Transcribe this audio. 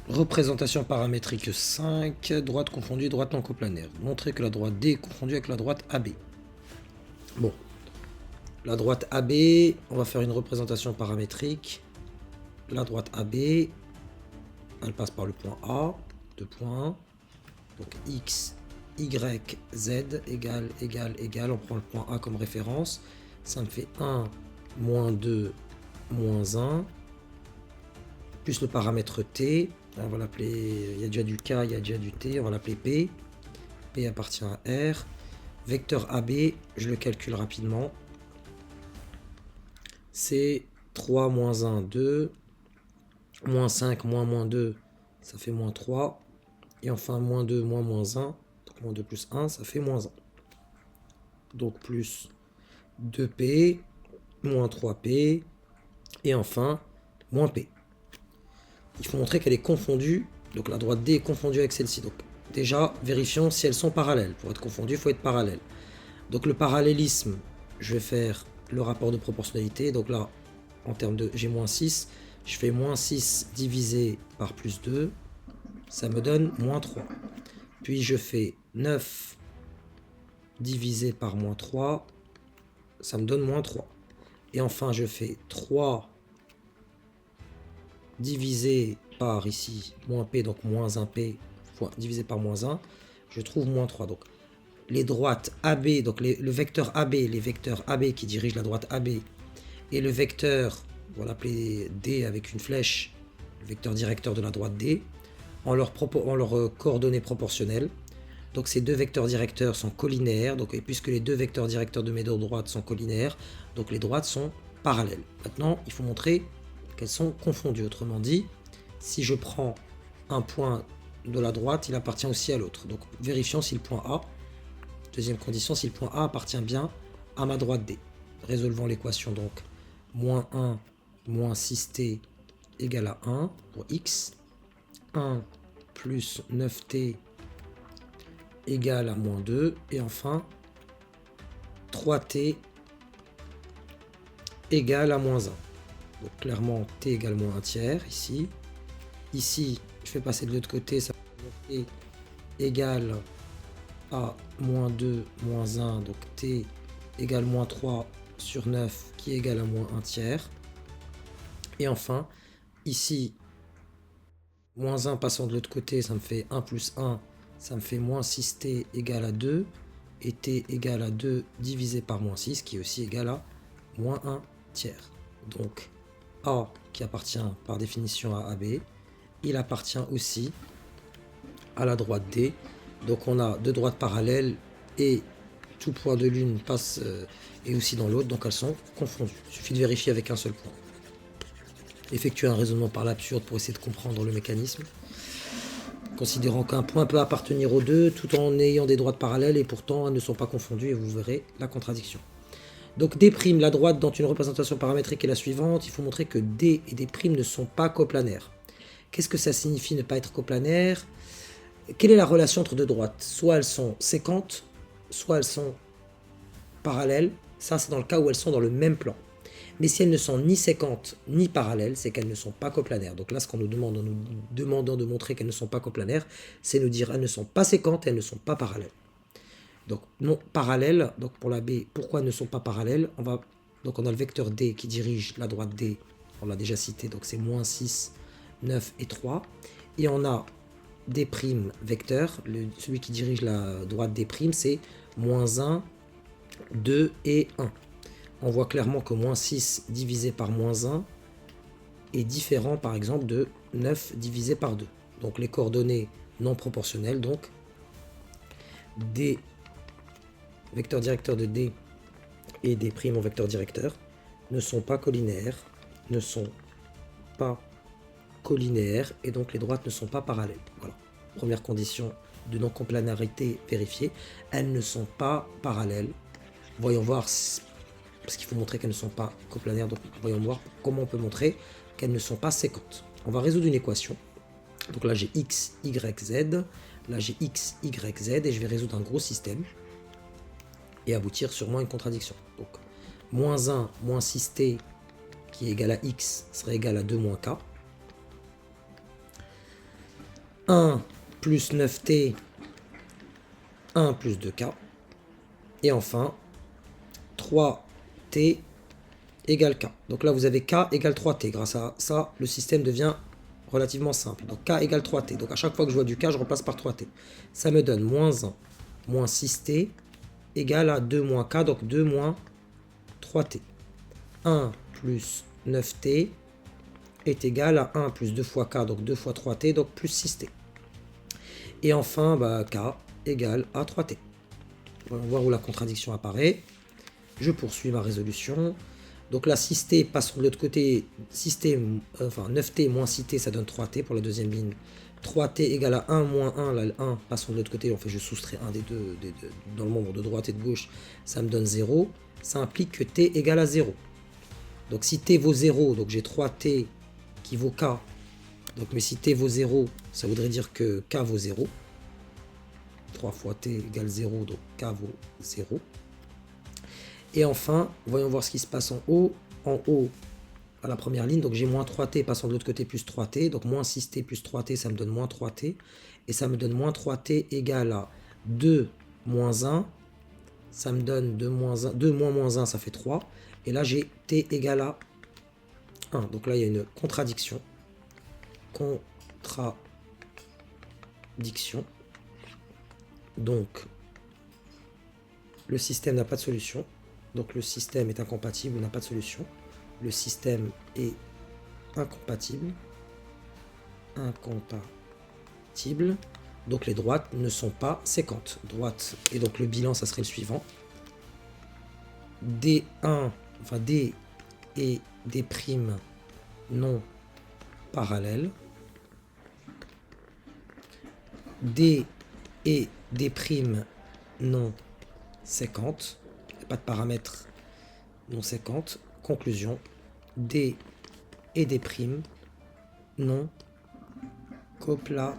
Représentation paramétrique 5, droite confondue, droite non coplanaire. Montrer que la droite D est confondue avec la droite AB. Bon, la droite AB, on va faire une représentation paramétrique. La droite AB, elle passe par le point A, 2 points. Donc X, Y, Z égale, on prend le point A comme référence. Ça me fait 1, moins 2, moins 1, plus le paramètre T. On va l'appeler, il y a déjà du K, il y a déjà du T, on va l'appeler P. P appartient à R. Vecteur AB, je le calcule rapidement. C'est 3, moins 1, 2. Moins 5, moins 2, ça fait moins 3. Et enfin, moins 2, moins 1. Donc moins 2 plus 1, ça fait moins 1. Donc plus 2P, moins 3P. Et enfin, moins P. Il faut montrer qu'elle est confondue. Donc la droite D est confondue avec celle-ci. Donc déjà, vérifions si elles sont parallèles. Pour être confondu, il faut être parallèle. Donc le parallélisme, je vais faire le rapport de proportionnalité. Donc là, en termes de G-6, je fais moins 6 divisé par plus 2. Ça me donne moins 3. Puis je fais 9 divisé par moins 3. Ça me donne moins 3. Et enfin, je fais 3 divisé par ici, moins P, donc moins 1P, divisé par moins 1, je trouve moins 3. Donc, les droites AB, donc le vecteur AB, les vecteurs AB qui dirigent la droite AB, et le vecteur, on va l'appeler D avec une flèche, le vecteur directeur de la droite D, en leur coordonnées proportionnelles. Donc ces deux vecteurs directeurs sont collinaires, donc, et puisque les deux vecteurs directeurs de mes deux droites sont collinaires, donc les droites sont parallèles. Maintenant, il faut montrer qu'elles sont confondues. Autrement dit, si je prends un point de la droite, il appartient aussi à l'autre. Donc vérifions si le point A, deuxième condition, si le point A appartient bien à ma droite D. Résolvons l'équation donc. Moins 1 moins 6t égale à 1 pour x. 1 plus 9t égale à moins 2. Et enfin, 3t égale à moins 1. Donc clairement, t égale moins 1 tiers ici. Ici, je fais passer de l'autre côté, ça fait t égale à moins 2, moins 1. Donc t égale moins 3 sur 9 qui égale à moins 1 tiers. Et enfin, ici, moins 1 passant de l'autre côté, ça me fait 1 plus 1, ça me fait moins 6t égale à 2. Et t égale à 2 divisé par moins 6, qui est aussi égal à moins 1 tiers. Donc, A, qui appartient par définition à AB, il appartient aussi à la droite D. Donc on a deux droites parallèles et tout point de l'une passe et aussi dans l'autre, donc elles sont confondues. Il suffit de vérifier avec un seul point. Effectuer un raisonnement par l'absurde pour essayer de comprendre le mécanisme. Considérant qu'un point peut appartenir aux deux tout en ayant des droites parallèles et pourtant elles ne sont pas confondues et vous verrez la contradiction. Donc D', la droite dans une représentation paramétrique est la suivante. Il faut montrer que D et D' ne sont pas coplanaires. Qu'est-ce que ça signifie ne pas être coplanaire? Quelle est la relation entre deux droites? Soit elles sont séquentes, soit elles sont parallèles. Ça, c'est dans le cas où elles sont dans le même plan. Mais si elles ne sont ni séquentes ni parallèles, c'est qu'elles ne sont pas coplanaires. Donc là, ce qu'on nous demande en nous demandant de montrer qu'elles ne sont pas coplanaires, c'est nous dire elles ne sont pas séquentes et elles ne sont pas parallèles. Donc non parallèles, donc pour la B, pourquoi elles ne sont pas parallèles? Donc on a le vecteur D qui dirige la droite D, on l'a déjà cité, donc c'est moins 6, 9 et 3. Et on a D' vecteur, celui qui dirige la droite D', c'est moins 1, 2 et 1. On voit clairement que moins 6 divisé par moins 1 est différent par exemple de 9 divisé par 2. Donc les coordonnées non proportionnelles, donc D, vecteur directeur de D et D' en vecteur directeur, ne sont pas collinaires, et donc les droites ne sont pas parallèles. Voilà. Première condition de non-complanarité vérifiée, elles ne sont pas parallèles. Voyons voir, parce qu'il faut montrer qu'elles ne sont pas coplanaires, donc voyons voir comment on peut montrer qu'elles ne sont pas séquentes. On va résoudre une équation. Donc là j'ai x, y, z, là j'ai x, y, z, et je vais résoudre un gros système et aboutir sûrement à une contradiction. Donc moins 1 moins 6t qui est égal à x serait égal à 2 moins k. 1 plus 9t, 1 plus 2k. Et enfin, 3t égale k. Donc là, vous avez k égale 3t. Grâce à ça, le système devient relativement simple. Donc k égale 3t. Donc à chaque fois que je vois du k, je remplace par 3t. Ça me donne moins 1 moins 6t égale à 2 moins k, donc 2 moins 3t. 1 plus 9t est égal à 1 plus 2 fois k, donc 2 fois 3t, donc plus 6t. Et enfin, k égale à 3t. On va voir où la contradiction apparaît. Je poursuis ma résolution. Donc là, 6t passons de l'autre côté. 9t moins 6t, ça donne 3t pour la deuxième ligne. 3t égale à 1 moins 1. Là, le 1, passons de l'autre côté. En fait, je soustrais un des deux dans le nombre de droite et de gauche. Ça me donne 0. Ça implique que t égale à 0. Donc si t vaut 0, donc j'ai 3t qui vaut k. Donc, mais si t vaut 0, ça voudrait dire que k vaut 0. 3 fois t égale 0, donc k vaut 0. Et enfin, voyons voir ce qui se passe en haut. En haut, à la première ligne, donc j'ai moins 3t, passant de l'autre côté plus 3t. Donc moins 6t plus 3t, ça me donne moins 3t. Et ça me donne moins 3t égale à 2 moins 1. Ça me donne 2 moins 1. 2 moins 1, ça fait 3. Et là, j'ai t égale à 1. Donc là, il y a une contradiction. Donc, le système n'a pas de solution. Donc, le système est incompatible, n'a pas de solution. Le système est incompatible. Donc, les droites ne sont pas séquentes. Droite. Et donc, le bilan, ça serait le suivant. D1, enfin D et D' non parallèles. D et D' non séquentes. Pas de paramètres non séquentes. Conclusion. D et D' non coplanaires.